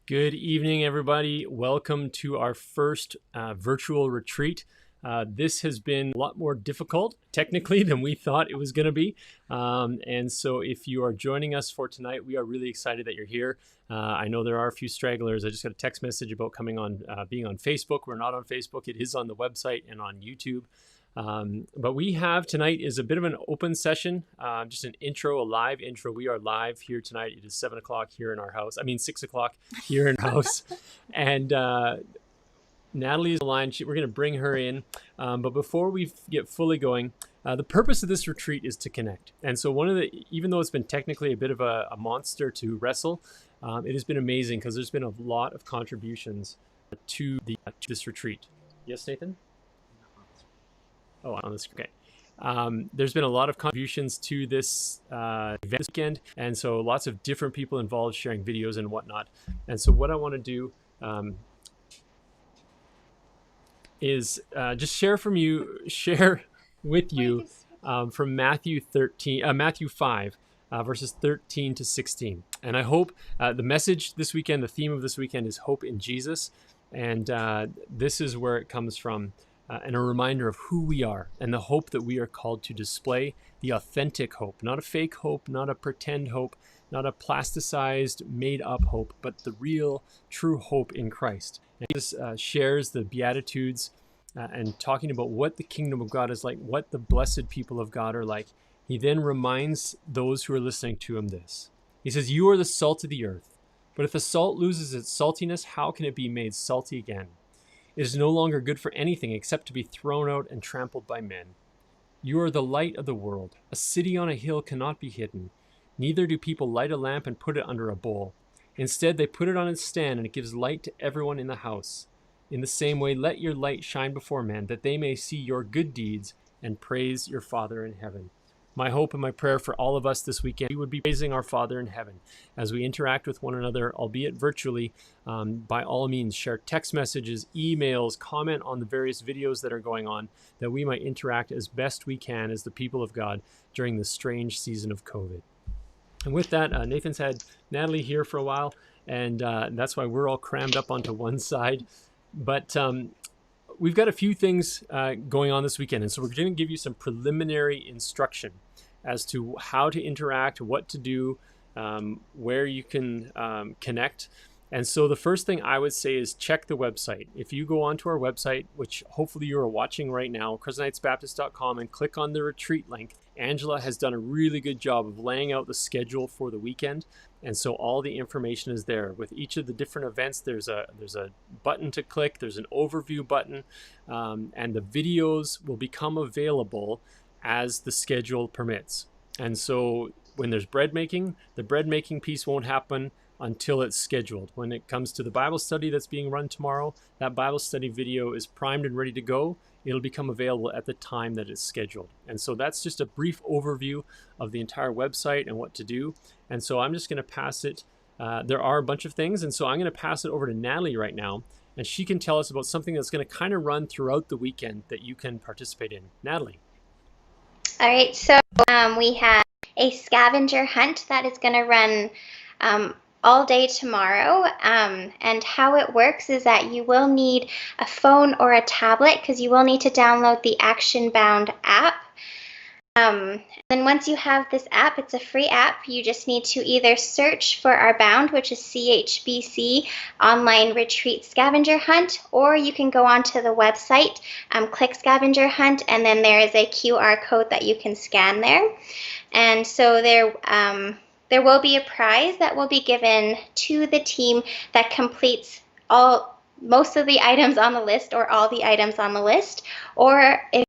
Good evening, everybody. Welcome to our first virtual retreat. This has been a lot more difficult technically than we thought it was going to be. And so if you are joining us for tonight, we are really excited that you're here. I know there are a few stragglers. I just got a text message about coming on, being on Facebook. We're not on Facebook. It is on the website and on YouTube. But we have tonight is a bit of an open session, just an intro, a live intro. We are live here tonight. It is 7 o'clock here in our house. 6 o'clock here in our house. And Natalie is on the line. We're going to bring her in. But before we get fully going, the purpose of this retreat is to connect. And so even though it's been technically a bit of a monster to wrestle, it has been amazing because there's been a lot of contributions to this retreat. Yes, Nathan? Oh, on this, okay. There's been a lot of contributions to this event this weekend, and so lots of different people involved sharing videos and whatnot. And so what I want to do is just share with you from Matthew 5, verses 13 to 16. And I hope the message this weekend, the theme of this weekend is hope in Jesus, and this is where it comes from. And a reminder of who we are and the hope that we are called to display, the authentic hope, not a fake hope, not a pretend hope, not a plasticized, made-up hope, but the real, true hope in Christ. And Jesus shares the Beatitudes and talking about what the kingdom of God is like, what the blessed people of God are like. He then reminds those who are listening to him this. He says, "You are the salt of the earth, but if the salt loses its saltiness, how can it be made salty again? It is no longer good for anything except to be thrown out and trampled by men. You are the light of the world. A city on a hill cannot be hidden. Neither do people light a lamp and put it under a bowl. Instead, they put it on its stand, and it gives light to everyone in the house. In the same way, let your light shine before men, that they may see your good deeds and praise your Father in heaven." My hope and my prayer for all of us this weekend, we would be praising our Father in heaven as we interact with one another, albeit virtually. By all means, share text messages, emails, comment on the various videos that are going on, that we might interact as best we can as the people of God during this strange season of COVID. And with that, Nathan's had Natalie here for a while, and that's why we're all crammed up onto one side. But we've got a few things going on this weekend, and so we're going to give you some preliminary instruction as to how to interact, what to do, where you can connect. And so the first thing I would say is check the website. If you go onto our website, which hopefully you are watching right now, crescentheightsbaptist.com, and click on the retreat link, Angela has done a really good job of laying out the schedule for the weekend. And so all the information is there. With each of the different events, there's a button to click, there's an overview button, and the videos will become available as the schedule permits. And so when there's bread making, the bread making piece won't happen until it's scheduled. When it comes to the Bible study that's being run tomorrow, that Bible study video is primed and ready to go. It'll become available at the time that it's scheduled. And so that's just a brief overview of the entire website and what to do. And so I'm just going to pass it. There are a bunch of things, and so I'm going to pass it over to Natalie right now, and she can tell us about something that's going to kind of run throughout the weekend that you can participate in. Natalie. All right, so we have a scavenger hunt that is going to run all day tomorrow, and how it works is that you will need a phone or a tablet because you will need to download the Action Bound app. Then once you have this app, it's a free app. You just need to either search for our Bound, which is CHBC Online Retreat Scavenger Hunt, or you can go onto the website, click Scavenger Hunt, and then there is a QR code that you can scan there. And so there will be a prize that will be given to the team that completes most of the items on the list or all the items on the list, or if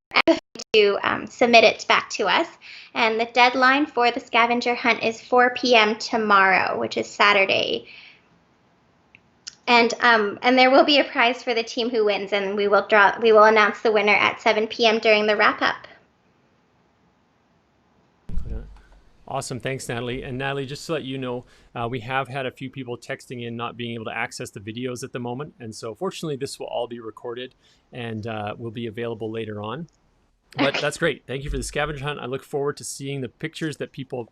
to submit it back to us. And the deadline for the scavenger hunt is 4 p.m. tomorrow, which is Saturday. And there will be a prize for the team who wins, and we will announce the winner at 7 p.m. during the wrap-up. Awesome. Thanks, Natalie. And Natalie, just to let you know, we have had a few people texting in not being able to access the videos at the moment. And so fortunately, this will all be recorded and will be available later on. But that's great. Thank you for the scavenger hunt. I look forward to seeing the pictures that people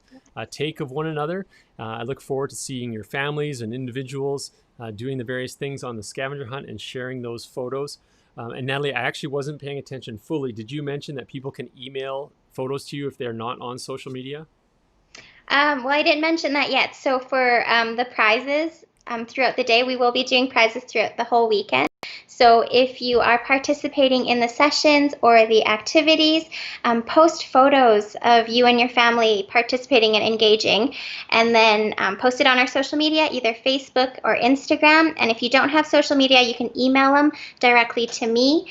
take of one another. I look forward to seeing your families and individuals doing the various things on the scavenger hunt and sharing those photos. And Natalie, I actually wasn't paying attention fully. Did you mention that people can email photos to you if they're not on social media? Well, I didn't mention that yet. So for the prizes throughout the day, we will be doing prizes throughout the whole weekend. So if you are participating in the sessions or the activities, post photos of you and your family participating and engaging, and then post it on our social media, either Facebook or Instagram. And if you don't have social media, you can email them directly to me,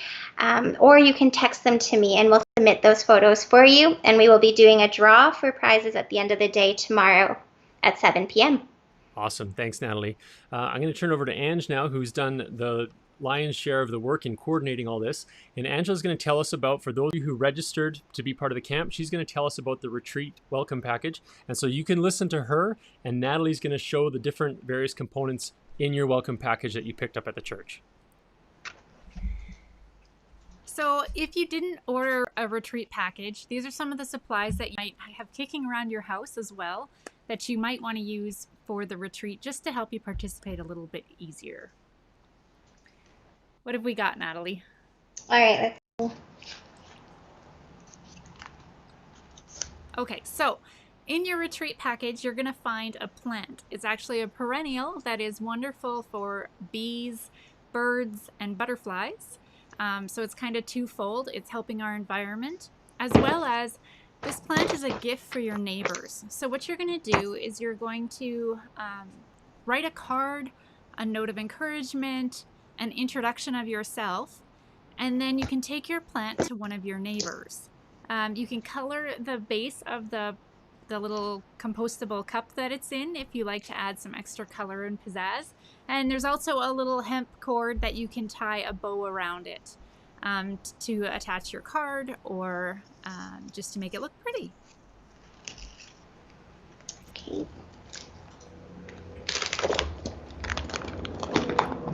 or you can text them to me, and we'll submit those photos for you. And we will be doing a draw for prizes at the end of the day tomorrow at 7 p.m. Awesome. Thanks, Natalie. I'm going to turn over to Ange now, who's done the lion's share of the work in coordinating all this. And Angela's going to tell us about, for those of you who registered to be part of the camp, she's going to tell us about the retreat welcome package. And so you can listen to her, and Natalie's going to show the different various components in your welcome package that you picked up at the church. So if you didn't order a retreat package, these are some of the supplies that you might have kicking around your house as well that you might want to use for the retreat just to help you participate a little bit easier. What have we got, Natalie? All right, let's Okay, so in your retreat package, you're going to find a plant. It's actually a perennial that is wonderful for bees, birds, and butterflies. So it's kind of twofold. It's helping our environment, as well as this plant is a gift for your neighbors. So what you're going to do is you're going to write a card, a note of encouragement, an introduction of yourself, and then you can take your plant to one of your neighbors. You can color the base of the little compostable cup that it's in if you like to add some extra color and pizzazz. And there's also a little hemp cord that you can tie a bow around it to attach your card, or just to make it look pretty. Okay.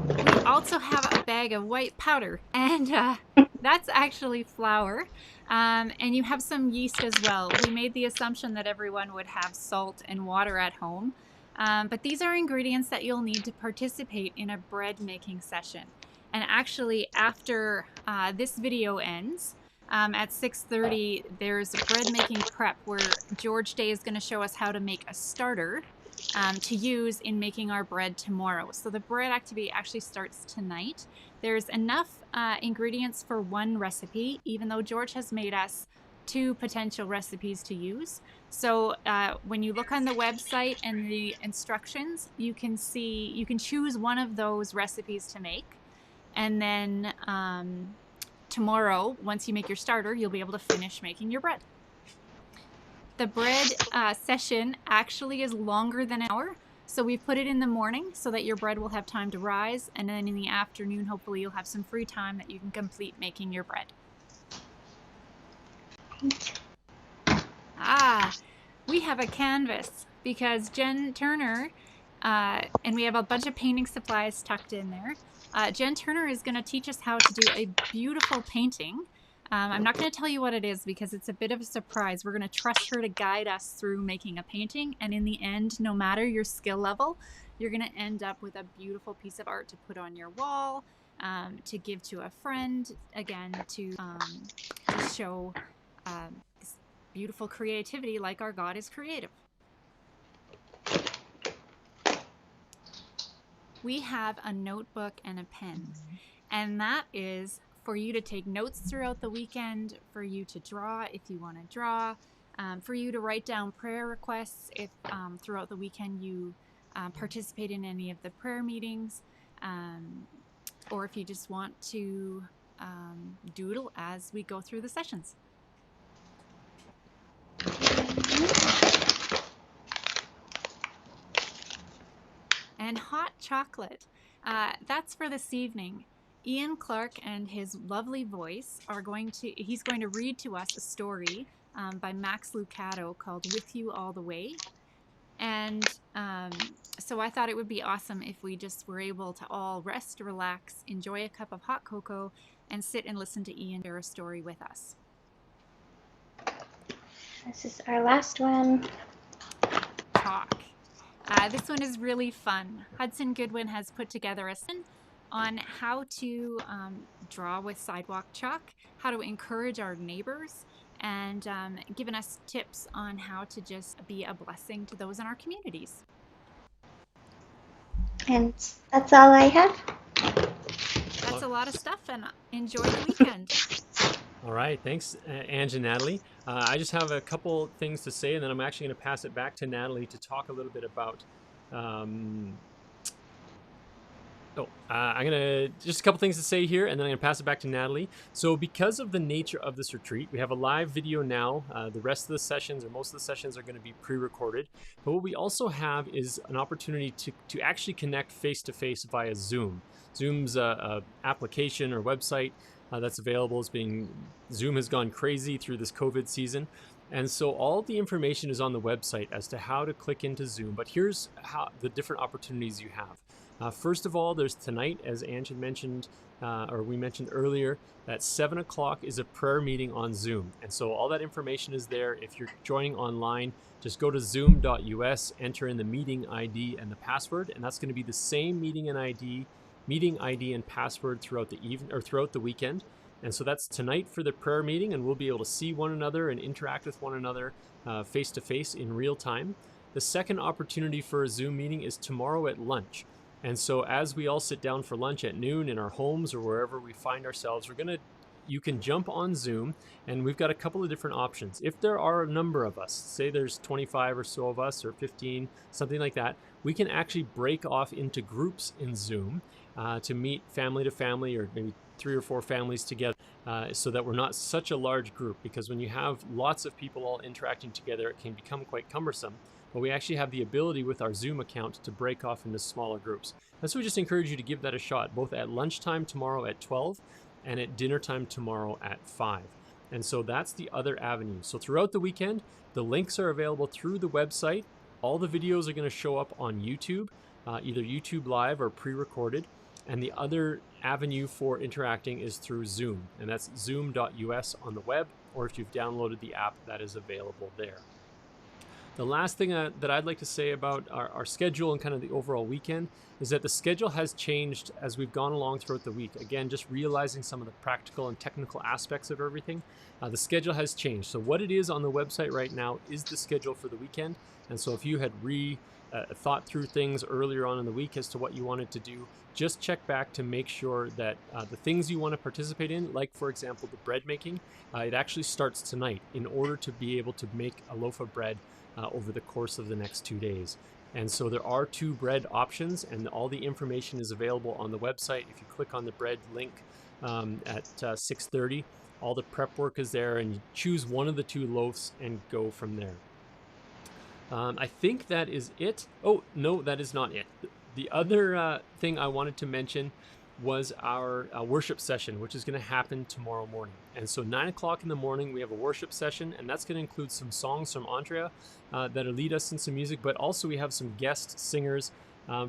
We also have a bag of white powder, and that's actually flour. And you have some yeast as well. We made the assumption that everyone would have salt and water at home. But these are ingredients that you'll need to participate in a bread making session. And actually, after this video ends, at 6:30, there's a bread making prep where George Day is going to show us how to make a starter. to use in making our bread tomorrow. So the bread activity actually starts tonight. There's enough ingredients for one recipe, even though George has made us 2 potential recipes to use. So when you look on the website and the instructions, you can choose one of those recipes to make. And then tomorrow, once you make your starter, you'll be able to finish making your bread. The bread session actually is longer than an hour. So we've put it in the morning so that your bread will have time to rise. And then in the afternoon, hopefully you'll have some free time that you can complete making your bread. We have a canvas because Jen Turner, and we have a bunch of painting supplies tucked in there. Jen Turner is going to teach us how to do a beautiful painting. I'm not going to tell you what it is because it's a bit of a surprise. We're going to trust her to guide us through making a painting. And in the end, no matter your skill level, you're going to end up with a beautiful piece of art to put on your wall, to give to a friend, again, to show this beautiful creativity like our God is creative. We have a notebook and a pen, and that is for you to take notes throughout the weekend, for you to draw if you want to draw, for you to write down prayer requests if throughout the weekend you participate in any of the prayer meetings, or if you just want to doodle as we go through the sessions. And hot chocolate. That's for this evening. Ian Clark and his lovely voice he's going to read to us a story by Max Lucado called With You All the Way. And so I thought it would be awesome if we just were able to all rest, relax, enjoy a cup of hot cocoa, and sit and listen to Ian share a story with us. This is our last one. Talk. This one is really fun. Hudson Goodwin has put together a lesson on how to draw with sidewalk chalk, how to encourage our neighbors, and given us tips on how to just be a blessing to those in our communities. And that's all I have. That's a lot of stuff, and enjoy the weekend. All right, thanks, Ange and Natalie. I just have a couple things to say, and then I'm actually going to pass it back to Natalie to talk a little bit about. I'm going to just a couple things to say here, and then I'm going to pass it back to Natalie. So because of the nature of this retreat, we have a live video now. The rest of the sessions, or most of the sessions, are going to be pre-recorded. But what we also have is an opportunity to actually connect face-to-face via Zoom. Zoom's a application or website that's available. Zoom has gone crazy through this COVID season. And so all the information is on the website as to how to click into Zoom. But here's how the different opportunities you have. First of all, there's tonight, as Ange had mentioned, or we mentioned earlier, that 7 o'clock is a prayer meeting on Zoom. And so all that information is there. If you're joining online, just go to zoom.us, enter in the meeting ID and the password, and that's going to be the same meeting ID and password throughout the evening or throughout the weekend. And so that's tonight for the prayer meeting, and we'll be able to see one another and interact with one another face to face in real time. The second opportunity for a Zoom meeting is tomorrow at lunch. And so as we all sit down for lunch at noon in our homes or wherever we find ourselves, you can jump on Zoom, and we've got a couple of different options. If there are a number of us, say there's 25 or so of us, or 15, something like that, we can actually break off into groups in Zoom to meet family to family, or maybe 3 or 4 families together, so that we're not such a large group, because when you have lots of people all interacting together, it can become quite cumbersome. But we actually have the ability with our Zoom account to break off into smaller groups. And so we just encourage you to give that a shot, both at lunchtime tomorrow at 12 and at dinner time tomorrow at 5. And so that's the other avenue. So throughout the weekend, the links are available through the website. All the videos are going to show up on YouTube, either YouTube Live or pre-recorded. And the other avenue for interacting is through Zoom, and that's zoom.us on the web, or if you've downloaded the app, that is available there. The last thing that I'd like to say about our schedule and kind of the overall weekend is that the schedule has changed as we've gone along throughout the week. Again, just realizing some of the practical and technical aspects of everything. The schedule has changed. So what it is on the website right now is the schedule for the weekend. And so if you had thought through things earlier on in the week as to what you wanted to do, just check back to make sure that the things you want to participate in, like for example the bread making, it actually starts tonight in order to be able to make a loaf of bread over the course of the next 2 days. And so there are 2 bread options, and all the information is available on the website. If you click on the bread link at 6:30, all the prep work is there, and you choose one of the 2 loaves and go from there. I think that is it. Oh, no, that is not it. The other thing I wanted to mention was our worship session, which is going to happen tomorrow morning. And so 9 o'clock in the morning, we have a worship session, and that's going to include some songs from Andrea that'll lead us in some music, but also we have some guest singers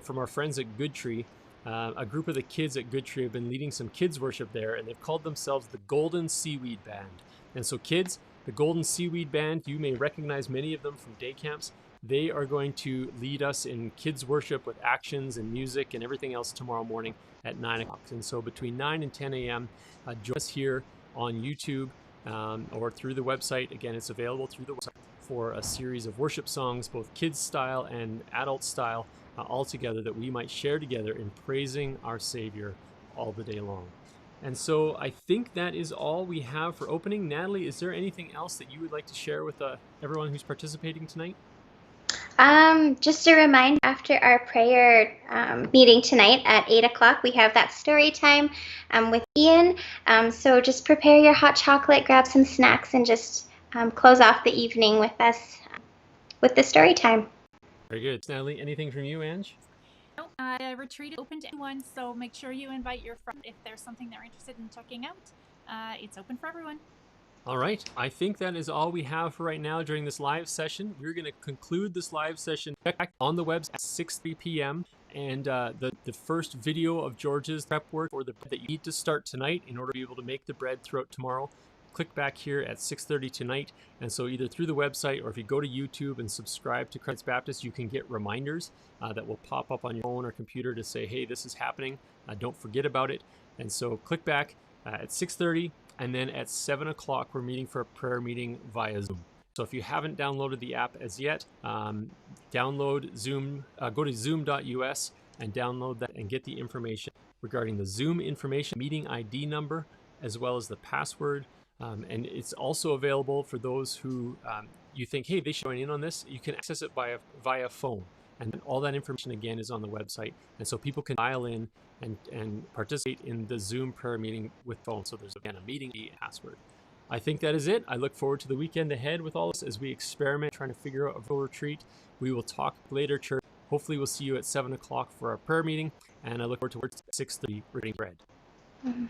from our friends at Good Tree. A group of the kids at Good Tree have been leading some kids worship there, and they've called themselves the Golden Seaweed Band. And so kids, the Golden Seaweed Band, you may recognize many of them from day camps. They are going to lead us in kids worship with actions and music and everything else tomorrow morning at 9 o'clock. And so between 9 and 10 a.m., join us here on YouTube or through the website. Again, it's available through the website for a series of worship songs, both kids style and adult style, all together, that we might share together in praising our Savior all the day long. And so I think that is all we have for opening. Natalie, is there anything else that you would like to share with everyone who's participating tonight? Just a reminder, after our prayer meeting tonight at 8 o'clock, we have that story time with Ian. So just prepare your hot chocolate, grab some snacks, and just close off the evening with us with the story time. Very good. Natalie, anything from you, Ange? No, retreat is open to anyone, so make sure you invite your friend if there's something they're interested in checking out. It's open for everyone. All right. I think that is all we have for right now during this live session. We're going to conclude this live session back on the website at 6:30 p.m. And the first video of George's prep work for the bread that you need to start tonight in order to be able to make the bread throughout tomorrow. Click back here at 6:30 tonight. And so either through the website or if you go to YouTube and subscribe to Christ Baptist, you can get reminders that will pop up on your phone or computer to say, hey, this is happening. Don't forget about it. And so click back at 6:30. And then at 7 o'clock, we're meeting for a prayer meeting via Zoom. So if you haven't downloaded the app as yet, download Zoom, go to zoom.us and download that and get the information regarding the Zoom information, meeting ID number, as well as the password. And it's also available for those who you think, hey, they should join in on this. You can access it via phone. And all that information, again, is on the website. And so people can dial in and participate in the Zoom prayer meeting with phone. So there's, again, a meeting password. I think that is it. I look forward to the weekend ahead with all this as we experiment trying to figure out a full retreat. We will talk later, church. Hopefully we'll see you at 7 o'clock for our prayer meeting. And I look forward to 6:30 reading bread. Mm-hmm.